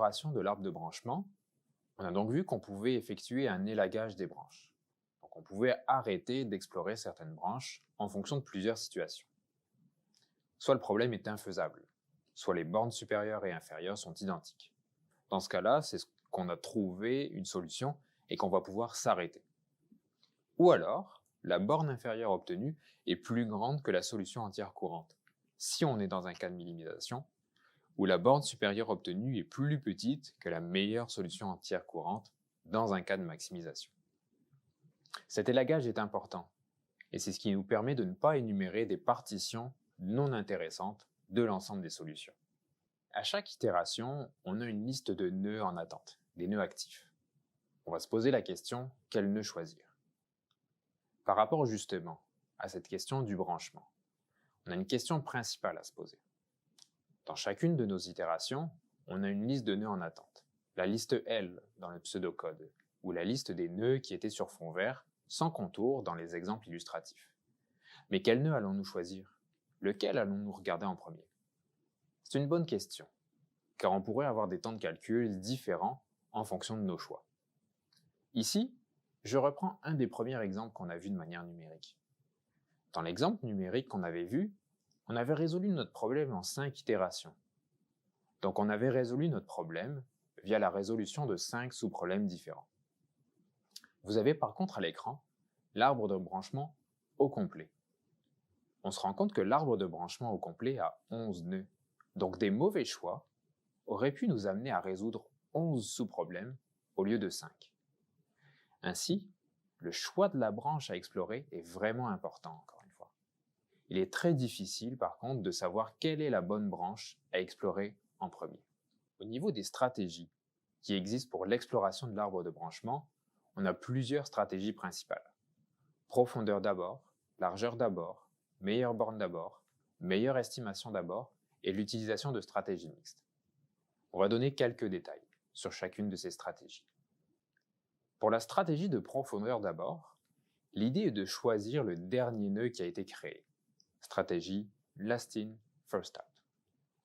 l'exploration de l'arbre de branchement, on a donc vu qu'on pouvait effectuer un élagage des branches. Donc on pouvait arrêter d'explorer certaines branches en fonction de plusieurs situations. Soit le problème est infaisable, soit les bornes supérieures et inférieures sont identiques. Dans ce cas-là, c'est qu'on a trouvé une solution et qu'on va pouvoir s'arrêter. Ou alors, la borne inférieure obtenue est plus grande que la solution entière courante, si on est dans un cas de minimisation, où la borne supérieure obtenue est plus petite que la meilleure solution entière courante dans un cas de maximisation. Cet élagage est important, et c'est ce qui nous permet de ne pas énumérer des partitions non intéressantes de l'ensemble des solutions. À chaque itération, on a une liste de nœuds en attente, des nœuds actifs. On va se poser la question, quel nœud choisir? Par rapport justement à cette question du branchement, on a une question principale à se poser. Dans chacune de nos itérations, on a une liste de nœuds en attente, la liste L dans le pseudocode, ou la liste des nœuds qui étaient sur fond vert, sans contour dans les exemples illustratifs. Mais quel nœud allons-nous choisir? Lequel allons-nous regarder en premier? C'est une bonne question, car on pourrait avoir des temps de calcul différents en fonction de nos choix. Ici, je reprends un des premiers exemples qu'on a vu de manière numérique. Dans l'exemple numérique qu'on avait vu, on avait résolu notre problème en 5 itérations. Donc on avait résolu notre problème via la résolution de 5 sous-problèmes différents. Vous avez par contre à l'écran l'arbre de branchement au complet. On se rend compte que l'arbre de branchement au complet a 11 nœuds. Donc des mauvais choix auraient pu nous amener à résoudre 11 sous-problèmes au lieu de 5. Ainsi, le choix de la branche à explorer est vraiment important, encore une fois. Il est très difficile, par contre, de savoir quelle est la bonne branche à explorer en premier. Au niveau des stratégies qui existent pour l'exploration de l'arbre de branchement, on a plusieurs stratégies principales. Profondeur d'abord, largeur d'abord, meilleure borne d'abord, meilleure estimation d'abord et l'utilisation de stratégies mixtes. On va donner quelques détails sur chacune de ces stratégies. Pour la stratégie de profondeur d'abord, l'idée est de choisir le dernier nœud qui a été créé. Stratégie last in, first out.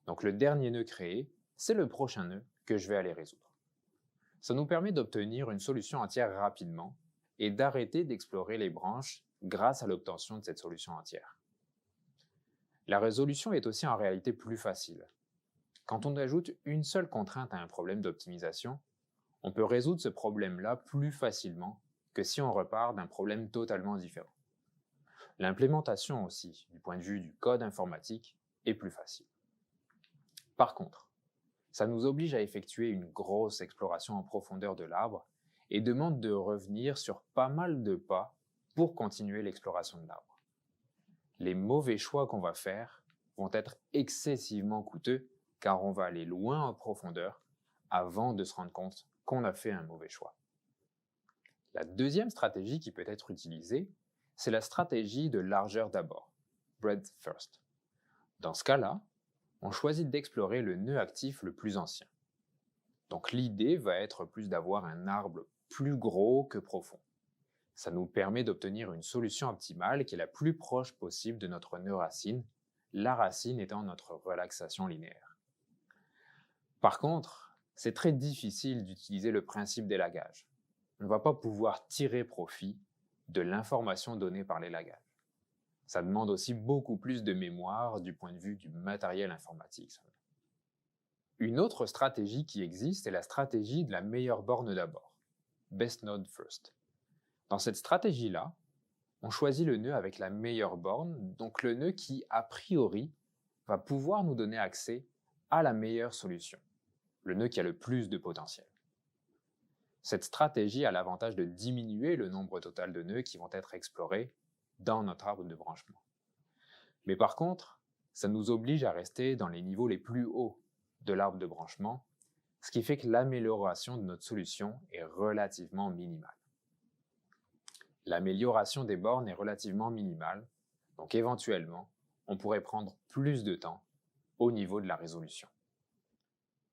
Donc le dernier nœud créé, c'est le prochain nœud que je vais aller résoudre. Ça nous permet d'obtenir une solution entière rapidement et d'arrêter d'explorer les branches grâce à l'obtention de cette solution entière. La résolution est aussi en réalité plus facile. Quand on ajoute une seule contrainte à un problème d'optimisation, on peut résoudre ce problème-là plus facilement que si on repart d'un problème totalement différent. L'implémentation aussi, du point de vue du code informatique, est plus facile. Par contre, ça nous oblige à effectuer une grosse exploration en profondeur de l'arbre et demande de revenir sur pas mal de pas pour continuer l'exploration de l'arbre. Les mauvais choix qu'on va faire vont être excessivement coûteux car on va aller loin en profondeur avant de se rendre compte qu'on a fait un mauvais choix. La deuxième stratégie qui peut être utilisée, c'est la stratégie de largeur d'abord, breadth first. Dans ce cas-là, on choisit d'explorer le nœud actif le plus ancien. Donc l'idée va être plus d'avoir un arbre plus gros que profond. Ça nous permet d'obtenir une solution optimale qui est la plus proche possible de notre nœud racine, la racine étant notre relaxation linéaire. Par contre, c'est très difficile d'utiliser le principe d'élagage. On ne va pas pouvoir tirer profit de l'information donnée par l'élagage. Ça demande aussi beaucoup plus de mémoire du point de vue du matériel informatique. Une autre stratégie qui existe est la stratégie de la meilleure borne d'abord, best node first. Dans cette stratégie-là, on choisit le nœud avec la meilleure borne, donc le nœud qui, a priori, va pouvoir nous donner accès à la meilleure solution, le nœud qui a le plus de potentiel. Cette stratégie a l'avantage de diminuer le nombre total de nœuds qui vont être explorés dans notre arbre de branchement. Mais par contre, ça nous oblige à rester dans les niveaux les plus hauts de l'arbre de branchement, ce qui fait que l'amélioration de notre solution est relativement minimale. L'amélioration des bornes est relativement minimale, donc éventuellement, on pourrait prendre plus de temps au niveau de la résolution.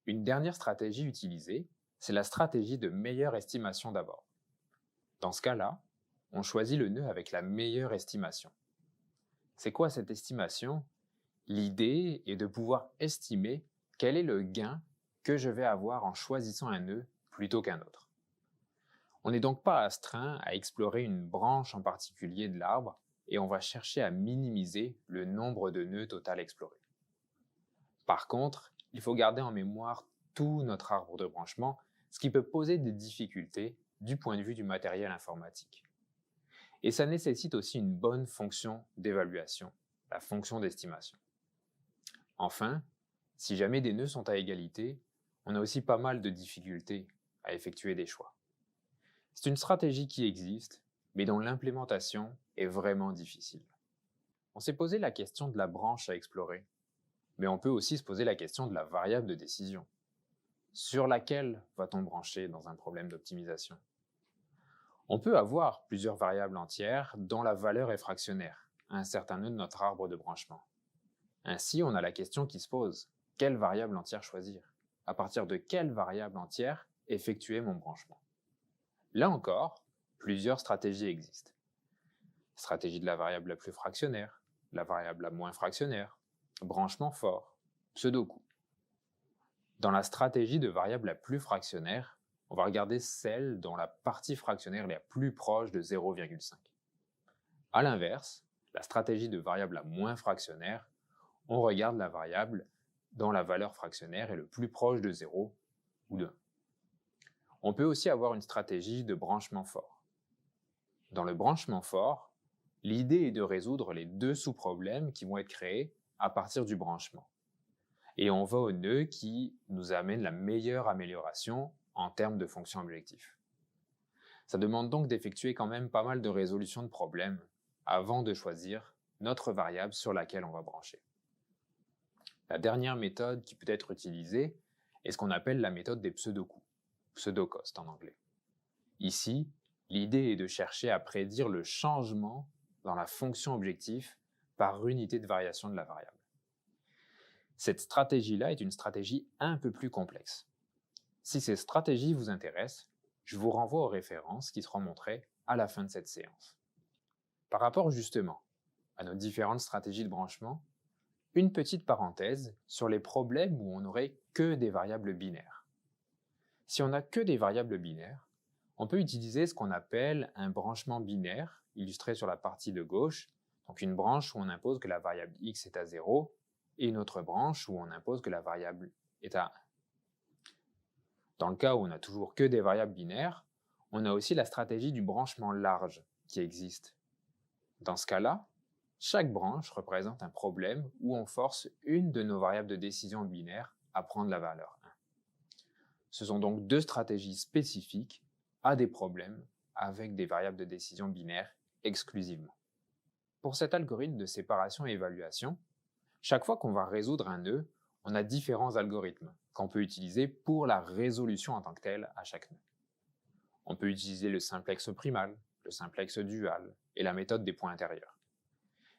Une dernière stratégie utilisée, c'est la stratégie de meilleure estimation d'abord. Dans ce cas-là, on choisit le nœud avec la meilleure estimation. C'est quoi cette estimation? L'idée est de pouvoir estimer quel est le gain que je vais avoir en choisissant un nœud plutôt qu'un autre. On n'est donc pas astreint à explorer une branche en particulier de l'arbre et on va chercher à minimiser le nombre de nœuds total explorés. Par contre, il faut garder en mémoire tout notre arbre de branchement, ce qui peut poser des difficultés du point de vue du matériel informatique. Et ça nécessite aussi une bonne fonction d'évaluation, la fonction d'estimation. Enfin, si jamais des nœuds sont à égalité, on a aussi pas mal de difficultés à effectuer des choix. C'est une stratégie qui existe, mais dont l'implémentation est vraiment difficile. On s'est posé la question de la branche à explorer, mais on peut aussi se poser la question de la variable de décision. Sur laquelle va-t-on brancher dans un problème d'optimisation? On peut avoir plusieurs variables entières dont la valeur est fractionnaire, à un certain nœud de notre arbre de branchement. Ainsi, on a la question qui se pose, quelle variable entière choisir? À partir de quelle variable entière effectuer mon branchement? Là encore, plusieurs stratégies existent. Stratégie de la variable la plus fractionnaire, la variable la moins fractionnaire, branchement fort, pseudo-coût. Dans la stratégie de variable la plus fractionnaire, on va regarder celle dont la partie fractionnaire est la plus proche de 0,5. A l'inverse, la stratégie de variable la moins fractionnaire, on regarde la variable dont la valeur fractionnaire est le plus proche de 0 ou de 1. On peut aussi avoir une stratégie de branchement fort. Dans le branchement fort, l'idée est de résoudre les deux sous-problèmes qui vont être créés à partir du branchement. Et on va au nœud qui nous amène la meilleure amélioration en termes de fonction objectif. Ça demande donc d'effectuer quand même pas mal de résolutions de problèmes avant de choisir notre variable sur laquelle on va brancher. La dernière méthode qui peut être utilisée est ce qu'on appelle la méthode des pseudo-coûts, pseudo-cost en anglais. Ici, l'idée est de chercher à prédire le changement dans la fonction objectif par unité de variation de la variable. Cette stratégie-là est une stratégie un peu plus complexe. Si ces stratégies vous intéressent, je vous renvoie aux références qui seront montrées à la fin de cette séance. Par rapport justement à nos différentes stratégies de branchement, une petite parenthèse sur les problèmes où on n'aurait que des variables binaires. Si on n'a que des variables binaires, on peut utiliser ce qu'on appelle un branchement binaire, illustré sur la partie de gauche, donc une branche où on impose que la variable x est à 0, et une autre branche où on impose que la variable est à 1. Dans le cas où on n'a toujours que des variables binaires, on a aussi la stratégie du branchement large qui existe. Dans ce cas-là, chaque branche représente un problème où on force une de nos variables de décision binaires à prendre la valeur 1. Ce sont donc deux stratégies spécifiques à des problèmes avec des variables de décision binaires exclusivement. Pour cet algorithme de séparation et évaluation, chaque fois qu'on va résoudre un nœud, on a différents algorithmes qu'on peut utiliser pour la résolution en tant que telle à chaque nœud. On peut utiliser le simplex primal, le simplex dual et la méthode des points intérieurs.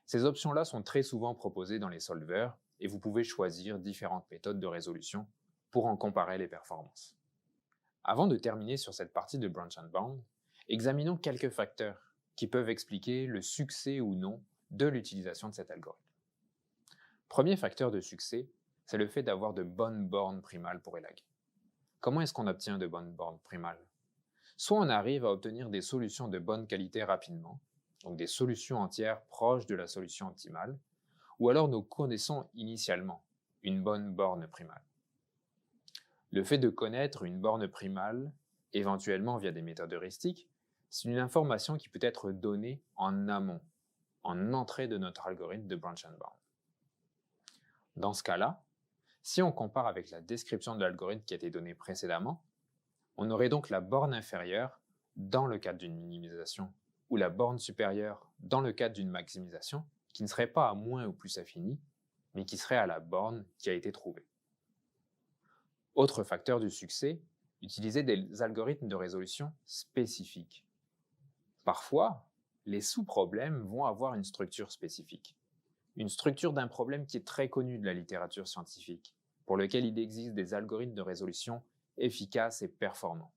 Ces options-là sont très souvent proposées dans les solvers et vous pouvez choisir différentes méthodes de résolution pour en comparer les performances. Avant de terminer sur cette partie de Branch and Bound, examinons quelques facteurs qui peuvent expliquer le succès ou non de l'utilisation de cet algorithme. Premier facteur de succès, c'est le fait d'avoir de bonnes bornes primales pour élaguer. Comment est-ce qu'on obtient de bonnes bornes primales? Soit on arrive à obtenir des solutions de bonne qualité rapidement, donc des solutions entières proches de la solution optimale, ou alors nous connaissons initialement une bonne borne primale. Le fait de connaître une borne primale, éventuellement via des méthodes heuristiques, c'est une information qui peut être donnée en amont, en entrée de notre algorithme de Branch and Bound. Dans ce cas-là, si on compare avec la description de l'algorithme qui a été donnée précédemment, on aurait donc la borne inférieure dans le cadre d'une minimisation ou la borne supérieure dans le cadre d'une maximisation qui ne serait pas à moins ou plus infini, mais qui serait à la borne qui a été trouvée. Autre facteur du succès, utiliser des algorithmes de résolution spécifiques. Parfois, les sous-problèmes vont avoir une structure spécifique. Une structure d'un problème qui est très connue de la littérature scientifique, pour lequel il existe des algorithmes de résolution efficaces et performants.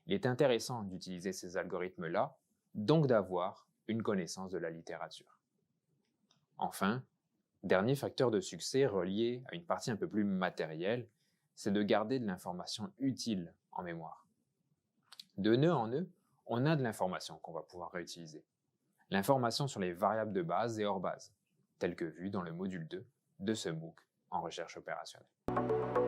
Il est intéressant d'utiliser ces algorithmes-là, donc d'avoir une connaissance de la littérature. Enfin, dernier facteur de succès relié à une partie un peu plus matérielle, c'est de garder de l'information utile en mémoire. De nœud en nœud, on a de l'information qu'on va pouvoir réutiliser. L'information sur les variables de base et hors base, telles que vues dans le module 2 de ce MOOC en recherche opérationnelle.